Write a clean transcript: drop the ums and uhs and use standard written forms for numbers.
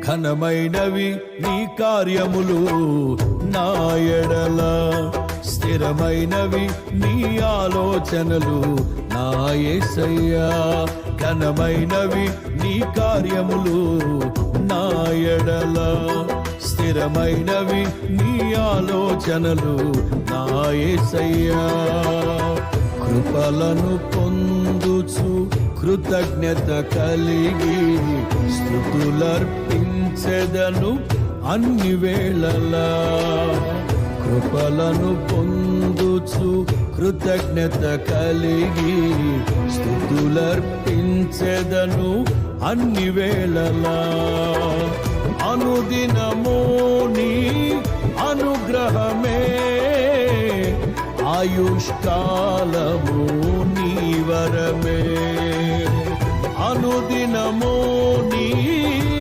ఘనమైనవి నీ కార్యములు నా ఎడల, స్థిరమైనవి నీ ఆలోచనలు నా యేసయ్యా. ఘనమైనవి నీ కార్యములు నా ఎడల, స్థిరమైనవి నీ ఆలోచనలు నా యేసయ్యా. కృపలను పొందుచు కృతజ్ఞత కలిగి స్తుతులర్పించెదను అన్ని వేళలా. కృపలను పొందుచు కృతజ్ఞత కలిగి స్తుతులర్పించెదను అన్ని వేళలా. అనుదినము నీ అనుగ్రహమే, ఆయుష్కాలము నీ వరమే. అనుదినము